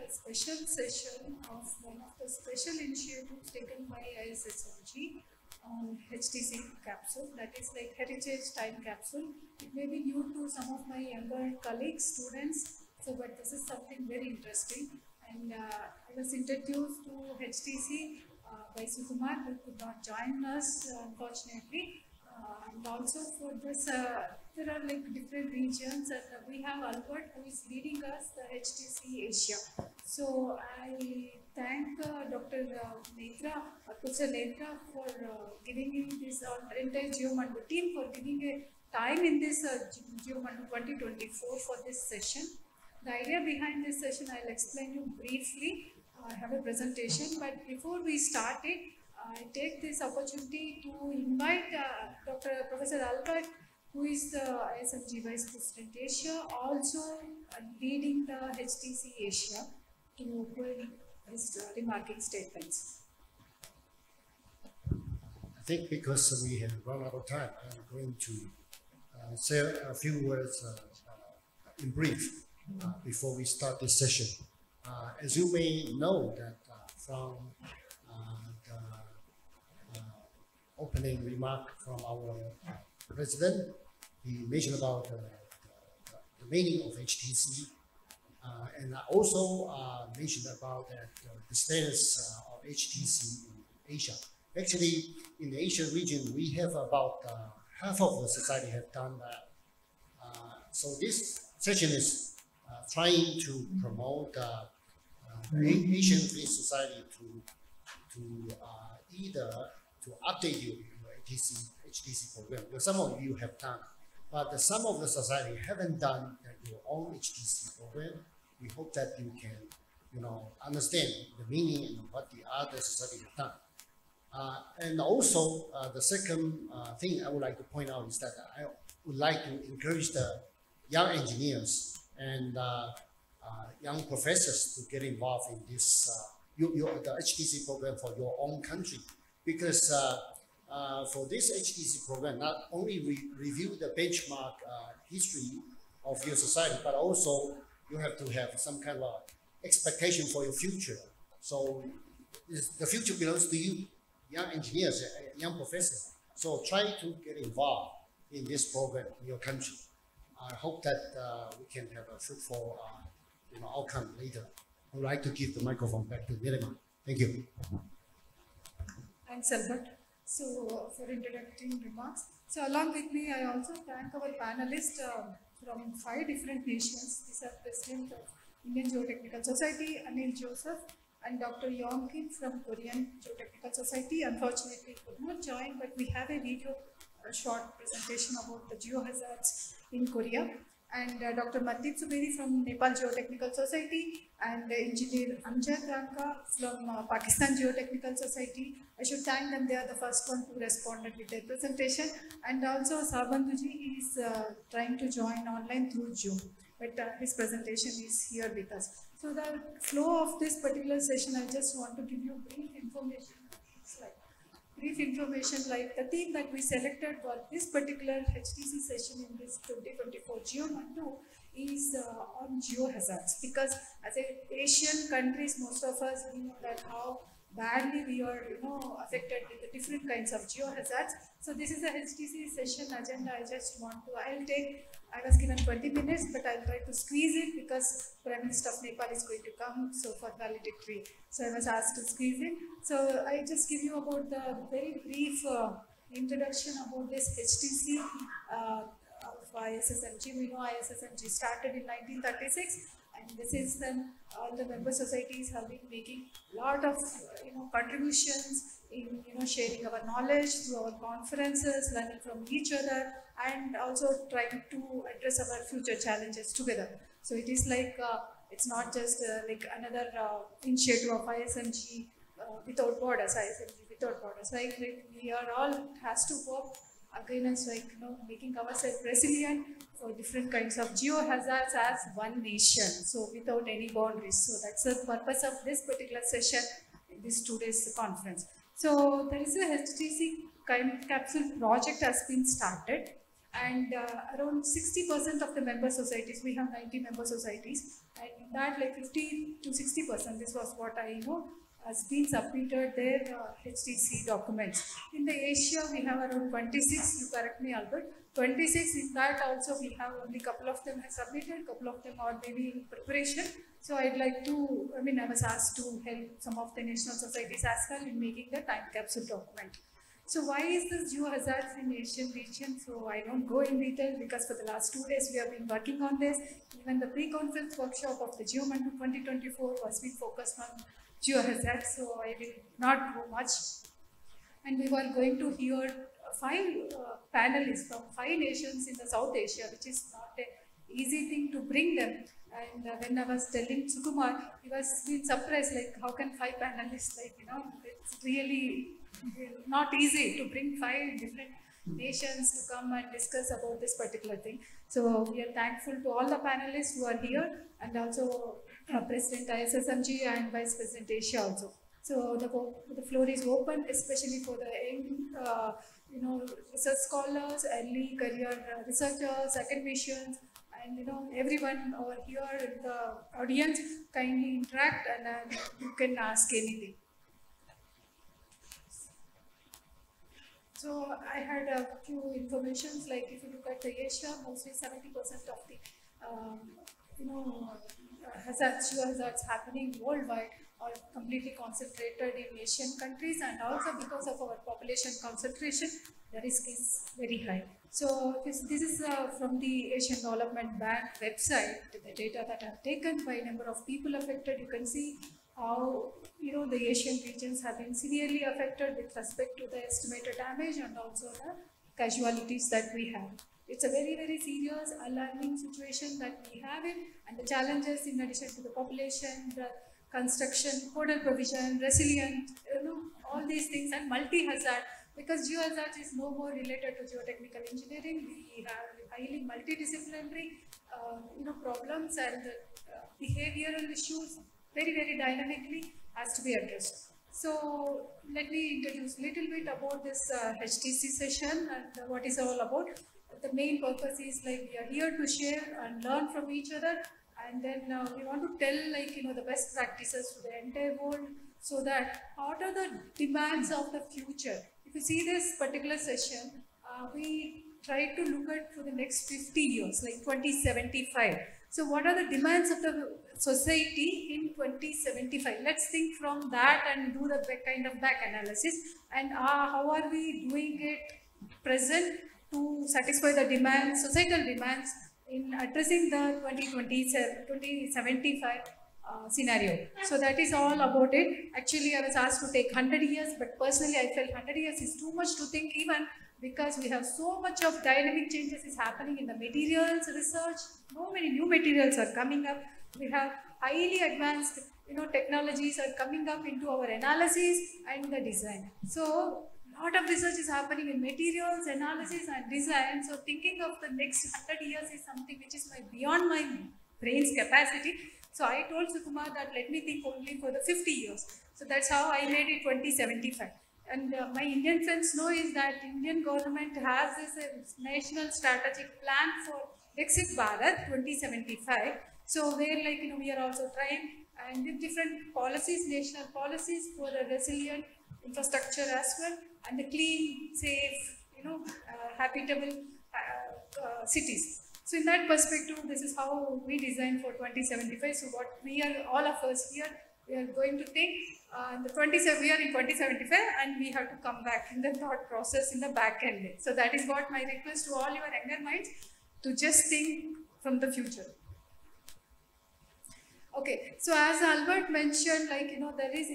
a special session of one of the special initiatives taken by ISSMG on HTC capsule, that is like Heritage Time Capsule. It may be new to some of my younger colleagues, students, so but this is something very interesting. And I was introduced to HTC by Sukumar, who could not join us unfortunately. And also for this, there are like different regions, and we have Albert who is leading us the HTC Asia. So I thank Dr. Netra, Professor Netra for giving me this entire Geomandu team for giving a time in this Geomandu 2024 for this session. The idea behind this session I'll explain you briefly. I have a presentation, but before we start it, I take this opportunity to invite Professor Albert, who is the ISMG Vice President Asia, also leading the HTC Asia, to put his remarking statements. I think because we have run out of time, I'm going to say a few words in brief before we start this session. As you may know, that from the opening remark from our president, he mentioned about the meaning of HTC, and I also mentioned about the status of HTC in Asia. Actually, in the Asian region, we have about half of the society have done that. So this session is trying to promote the Asian free society to either to update your HTC program. Because some of you have done, but some of the society haven't done your own HTC program. We hope that you can, understand the meaning and what the other society have done. And also, the second thing I would like to point out is that I would like to encourage the young engineers and young professors to get involved in this the HTC program for your own country, because for this HTC program, not only review the benchmark history of your society, but also you have to have some kind of expectation for your future. So the future belongs to you, young engineers, young professors. So try to get involved in this program in your country. I hope that we can have a fruitful outcome later. I would like to give the microphone back to Nilima. Thank you. Thanks, Albert. So for introductory remarks. So along with me, I also thank our panelists from 5 different nations. These are President of Indian Geotechnical Society, Anil Joseph, and Dr. Yong Kim from Korean Geotechnical Society. Unfortunately, could not join, but we have a video, a short presentation about the geohazards in Korea. And Dr. Mandeep Subedi from Nepal Geotechnical Society, and Engineer Amjad Ranka from Pakistan Geotechnical Society. I should thank them, they are the first one who responded with their presentation. And also Sabandhuji is trying to join online through Zoom, but his presentation is here with us. So the flow of this particular session, I just want to give you brief information. Brief information like the theme that we selected for this particular HTC session in this 2024 Geomandu is on geohazards, because as Asian countries, most of us, we know that how badly we are affected with the different kinds of geohazards. So this is a HTC session agenda. I was given 20 minutes, but I'll try to squeeze it because Prime Minister of Nepal is going to come, so for valedictory. So I was asked to squeeze it. So I just give you about the very brief introduction about this HTC of ISSMG. We know ISSMG started in 1936, and this is then all the member societies have been making a lot of contributions in sharing our knowledge through our conferences, learning from each other, and also trying to address our future challenges together. So it is like it's not just like another initiative of ISMG without borders. ISMG without borders. Like we are all has to work against making ourselves resilient for different kinds of geohazards as one nation. So without any boundaries. So that's the purpose of this particular session in this 2 days conference. So there is a HTC capsule project has been started, and around 60% of the member societies, we have 90 member societies, and in that like 50 to 60% 60%. This was what I know has been submitted their HTC documents. In the Asia, we have around 26, you correct me Albert, 26. In that also we have only couple of them have submitted, couple of them are maybe in preparation. So I'd like to, I was asked to help some of the national societies as well in making the time capsule document. So why is this geohazards in Asian region? So I don't go in detail because for the last 2 days we have been working on this. Even the pre-conference workshop of the GeoMandu 2024 was being focused on geohazards, so I will not go much. And we were going to hear 5 panelists from 5 nations in the South Asia, which is not an easy thing to bring them. And when I was telling Sukumar, he was being surprised, like how can 5 panelists, it's really not easy to bring 5 different nations to come and discuss about this particular thing. So we are thankful to all the panelists who are here, and also President ISSMG and Vice President Asia also. So the floor is open, especially for the young, research scholars, early career researchers, academicians, and everyone over here in the audience. Kindly interact, and you can ask anything. So I had a few informations, like if you look at the Asia, mostly 70% of the geohazards happening worldwide are completely concentrated in Asian countries, and also because of our population concentration, the risk is very high. So this is from the Asian Development Bank website, the data that I have taken by number of people affected. You can see how the Asian regions have been severely affected with respect to the estimated damage and also the casualties that we have. It's a very, very serious, alarming situation that we have it, and the challenges in addition to the population, the construction, codal provision, resilient, all these things, and multi-hazard, because geohazard is no more related to geotechnical engineering. We have highly multidisciplinary problems, and behavioral issues very, very dynamically has to be addressed. So let me introduce a little bit about this HTC session and what is all about. The main purpose is we are here to share and learn from each other, and then we want to tell the best practices to the entire world, so that what are the demands of the future. If you see this particular session, we try to look at for the next 50 years, like 2075. So what are the demands of the society in 2075? Let's think from that and do the kind of back analysis, and how are we doing it present to satisfy the demands, societal demands in addressing the 2075 scenario. So that is all about it. Actually, I was asked to take 100 years, but personally I felt 100 years is too much to think, even because we have so much of dynamic changes is happening in the materials research. So many new materials are coming up. We have highly advanced technologies are coming up into our analysis and the design. So a lot of research is happening in materials, analysis and design. So thinking of the next 100 years is something which is beyond my brain's capacity. So I told Sukumar that let me think only for the 50 years. So that's how I made it 2075. And my Indian friends know is that Indian government has this national strategic plan for Viksit Bharat 2075. So where we are also trying and with different policies, national policies for the resilient infrastructure as well, and the clean, safe, habitable cities. So in that perspective, this is how we design for 2075. So what we are, all of us here, we are going to think we are in 2075, and we have to come back in the thought process in the back end. So that is what my request to all your younger minds, to just think from the future. Okay, so as Albert mentioned, there is,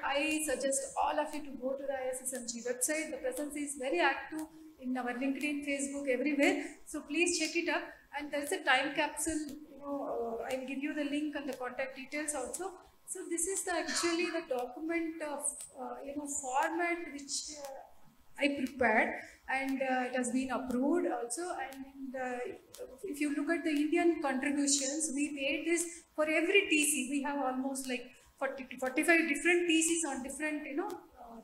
I suggest all of you to go to the ISSMG website. The presence is very active in our LinkedIn, Facebook, everywhere. So please check it up. And there is a time capsule, I will give you the link and the contact details also. So this is actually the document of, format which I prepared, and it has been approved also. And if you look at the Indian contributions, we made this for every TC. We have almost 40 to 45 different TCs on different,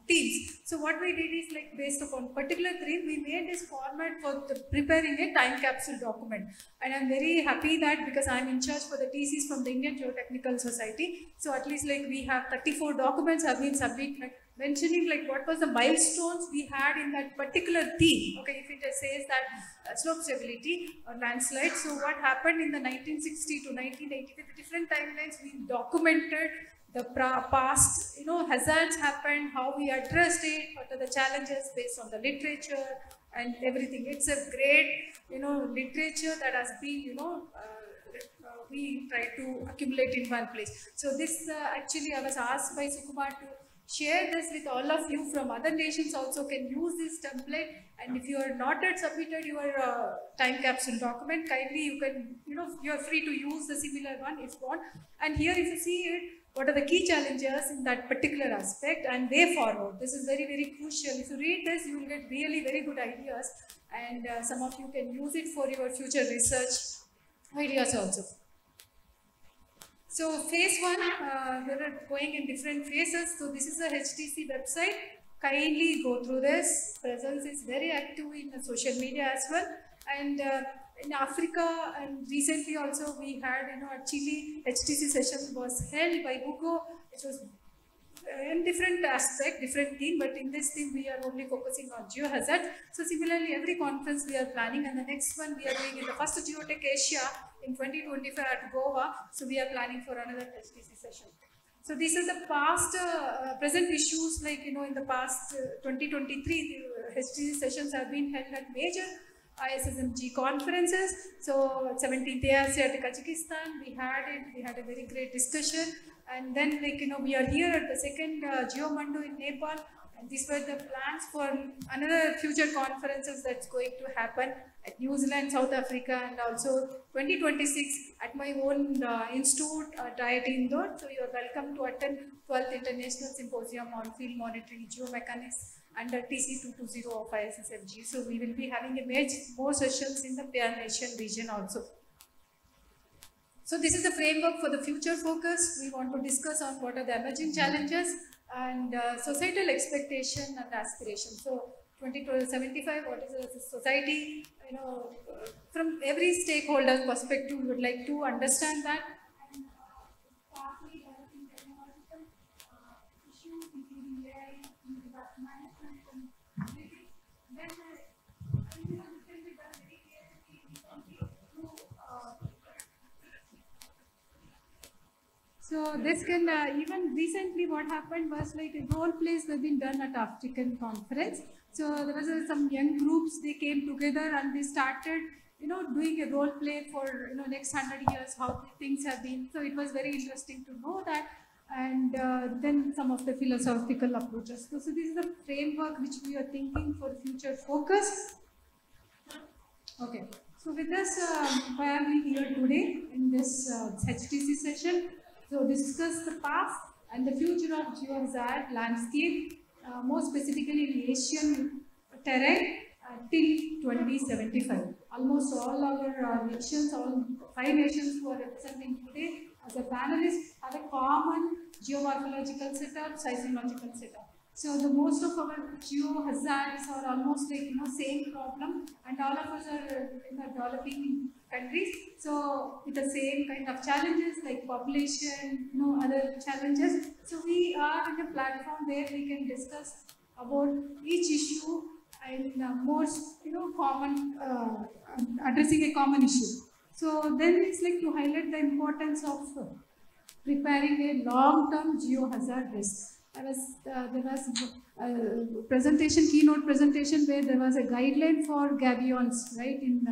themes. So what we did is like based upon particular theme, we made this format for preparing a time capsule document. And I'm very happy that because I'm in charge for the thesis from the Indian Geotechnical Society. So at least like we have 34 documents have been submitted, mentioning like what was the milestones we had in that particular theme. Okay, if it says that slope stability or landslide. So what happened in the 1960 to 1980, with different timelines, we documented the past, hazards happened, how we addressed it, what are the challenges based on the literature and everything. It's a great, literature that has been, we try to accumulate in one place. So this actually I was asked by Sukumar to share this with all of you from other nations also can use this template, and if you are not yet submitted your time capsule document, kindly you can, you are free to use the similar one if you want. And here if you see it, what are the key challenges in that particular aspect and way forward. This is very, very crucial. If you read this, you will get really very good ideas, and some of you can use it for your future research ideas also. So phase 1, we are going in different phases. So this is the HTC website. Kindly go through this. Presence is very active in social media as well. And in Africa and recently also we had, at Chile, HTC session was held by Hugo. It was in different aspect, different theme, but in this theme we are only focusing on geohazard. So similarly, every conference we are planning, and the next one we are doing in the first Geotech Asia in 2025 at Goa. So we are planning for another HTC session. So this is the past, present issues, like, in the past 2023, the HTC sessions have been held at major ISSMG conferences. So 17th ASEAN Kazakhstan, we had a very great discussion. And then, we are here at the second Geomondo in Nepal, and these were the plans for another future conferences that's going to happen at New Zealand, South Africa, and also 2026 at my own institute at IIT Indore. So you are welcome to attend 12th International Symposium on Field Monitoring Geomechanics under TC 220 of ISSMG. So we will be having more sessions in the Pan-Asian region also. So this is the framework for the future focus. We want to discuss on what are the emerging challenges and societal expectation and aspiration. So 2075, what is the society, from every stakeholder perspective, we would like to understand that. And partly developing technological issues, including AI, management, and everything. Then so this can, even recently what happened was like role plays have been done at African conference. So there was some young groups, they came together and they started, doing a role play for, next 100 years, how things have been. So it was very interesting to know that. And then some of the philosophical approaches. So this is the framework which we are thinking for future focus. Okay. So with this, I am here today in this HTC session. So discuss the past and the future of geohazard landscape, more specifically in Asian terrain till 2075. Almost all our nations, all 5 nations who are representing today as a panelist have a common geomorphological setup, seismological setup. So the most of our geohazards are almost like same problem, and all of us are in the developing countries. So with the same kind of challenges like population, other challenges. So we are in a platform where we can discuss about each issue and most common addressing a common issue. So then it's like to highlight the importance of preparing a long-term geohazard risk. There was a presentation, keynote presentation, where there was a guideline for gabions, right, in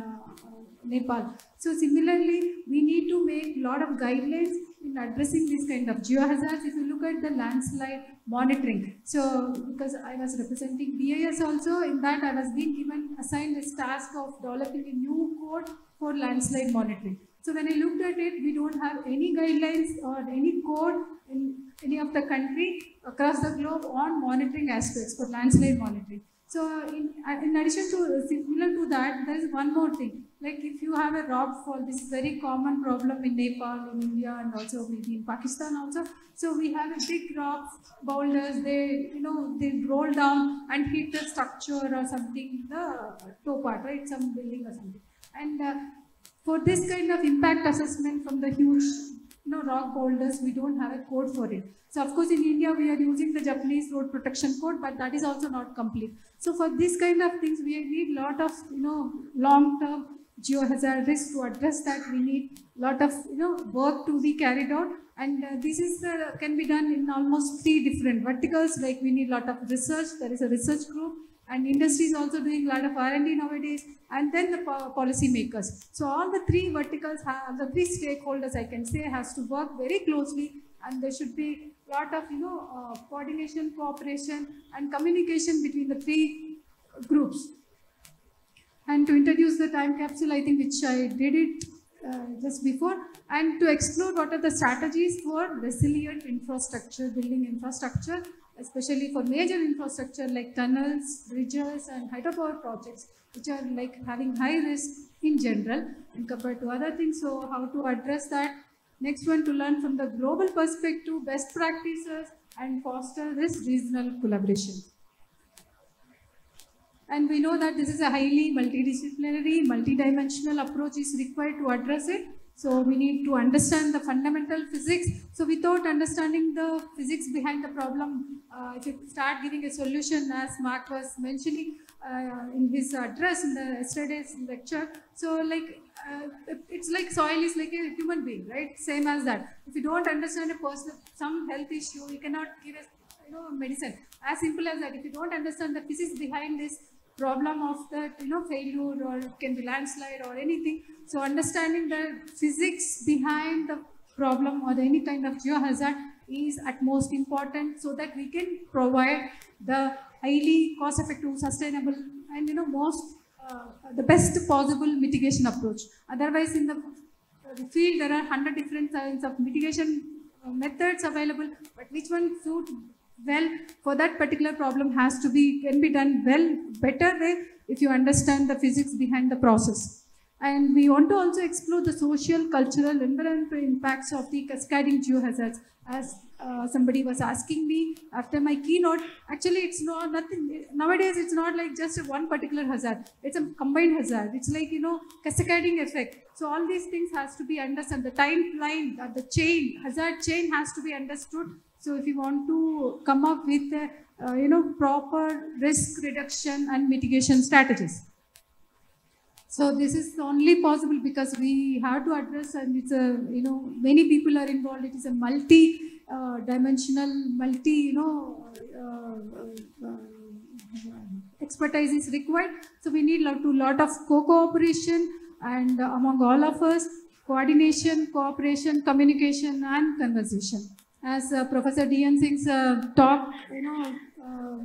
Nepal. So similarly, we need to make a lot of guidelines in addressing this kind of geohazards. If you look at the landslide monitoring, so because I was representing BIS also, in that I was being assigned this task of developing a new code for landslide monitoring. So when I looked at it, we don't have any guidelines or any code in any of the country across the globe on monitoring aspects for landslide monitoring. So in addition to similar to that, there is one more thing. Like if you have a rock fall, this is very common problem in Nepal, in India, and also maybe in Pakistan also. So we have a big rock boulders. They roll down and hit the structure or something, the toe part, right? Some building or something. And for this kind of impact assessment from the huge rock boulders, we don't have a code for it. So of course in India we are using the Japanese road protection code, but that is also not complete. So for this kind of things we need lot of long-term geohazard risk. To address that we need lot of work to be carried out, and this is can be done in almost 3 different verticals. Like we need lot of research, there is a research group, and industry is also doing a lot of R&D nowadays, and then the policy makers. So all the 3 verticals have, the 3 stakeholders I can say, has to work very closely, and there should be lot of coordination, cooperation and communication between the 3 groups. And to introduce the time capsule, I think which I did it just before, and to explore what are the strategies for resilient infrastructure, building infrastructure, especially for major infrastructure like tunnels, bridges and hydropower projects, which are like having high risk in general and compared to other things. So how to address that. Next one, to learn from the global perspective, best practices and foster this regional collaboration. And we know that this is a highly multidisciplinary, multidimensional approach is required to address it. So we need to understand the fundamental physics. So without understanding the physics behind the problem, if you start giving a solution, as Mark was mentioning in his address in the yesterday's lecture, so like it's like soil is like a human being, right? Same as that. If you don't understand a person, some health issue, you cannot give a medicine. As simple as that. If you don't understand the physics behind this problem of that failure, or it can be landslide or anything. So understanding the physics behind the problem or any kind of geohazard is at most important, so that we can provide the highly cost-effective, sustainable, and the best possible mitigation approach. Otherwise, in the field there are 100 different kinds of mitigation methods available, but which one suit well for that particular problem can be done better way if you understand the physics behind the process. And we want to also explore the social, cultural, environmental impacts of the cascading geohazards. As somebody was asking me after my keynote, actually it's nothing. Nowadays it's not like just one particular hazard. It's a combined hazard. It's like cascading effect. So all these things has to be understood. The timeline, the hazard chain has to be understood. So if you want to come up with proper risk reduction and mitigation strategies. So this is only possible because we have to address, and it's many people are involved. It is a multi-dimensional, expertise is required. So we need lot of cooperation, and among all of us, coordination, cooperation, communication, and conversation. As Professor D.N. Singh's talk,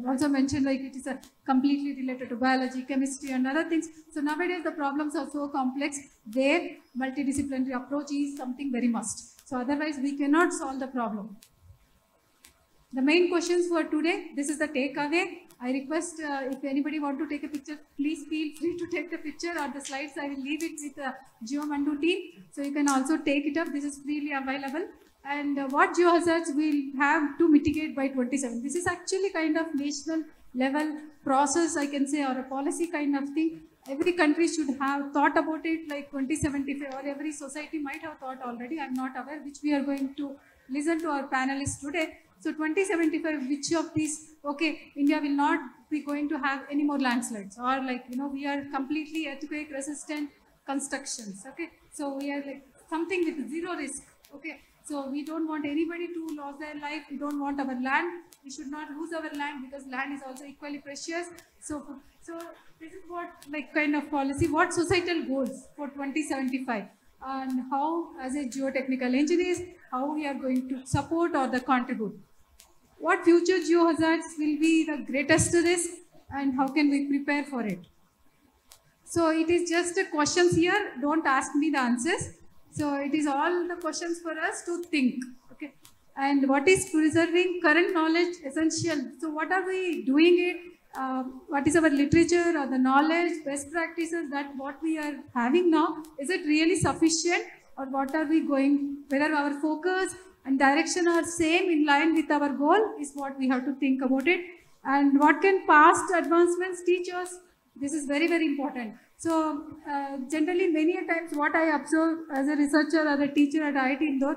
also mentioned, like it is completely related to biology, chemistry, and other things. So nowadays the problems are so complex, where multidisciplinary approach is something very must. So otherwise we cannot solve the problem. The main questions for today, this is the takeaway. I request if anybody want to take a picture, please feel free to take the picture, or the slides I will leave it with the GeoMandu team. So you can also take it up. This is freely available. And what geohazards we'll have to mitigate by 2027. This is actually kind of national level process, I can say, or a policy kind of thing. Every country should have thought about it like 2075, or every society might have thought already. I'm not aware, which we are going to listen to our panelists today. So 2075, which of these, okay, India will not be going to have any more landslides, or like, we are completely earthquake resistant constructions, okay. So we are like something with zero risk, okay. So we don't want anybody to lose their life. We don't want our land. We should not lose our land, because land is also equally precious. So this is what kind of policy, what societal goals for 2075, and how as a geotechnical engineers, how we are going to support or contribute. What future geohazards will be the greatest risk, and how can we prepare for it? So it is just questions here. Don't ask me the answers. So it is all the questions for us to think, okay. And what is preserving current knowledge essential? So what are we doing it, what is our literature or the knowledge, best practices that what we are having now, is it really sufficient, or what are we going, whether our focus and direction are same in line with our goal is what we have to think about it. And what can past advancements teach us? This is very, very important. So generally many a times what I observe as a researcher or a teacher at IIT Indore,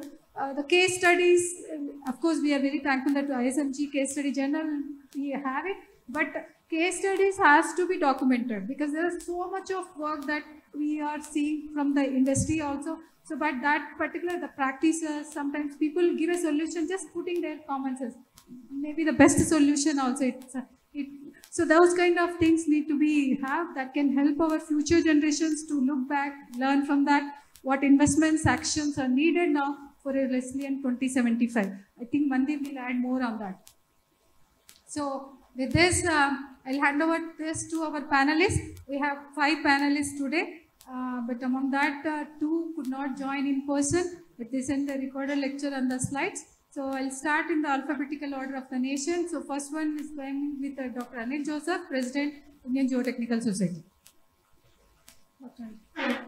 the case studies, of course we are very thankful that ISMG case study journal, we have it, but case studies has to be documented because there is so much of work that we are seeing from the industry also. So but that particular, the practices, sometimes people give a solution just putting their common sense, maybe the best solution also. So those kind of things need to be that can help our future generations to look back, learn from that, what investments, actions are needed now for a resilient 2075. I think Mandeep will add more on that. So with this, I'll hand over this to our panelists. We have 5 panelists today, but among that, 2 could not join in person, but they sent the recorded lecture and the slides. So I'll start in the alphabetical order of the nation. So first one is going with Dr. Anil Joseph, President, Indian Geotechnical Society. Dr.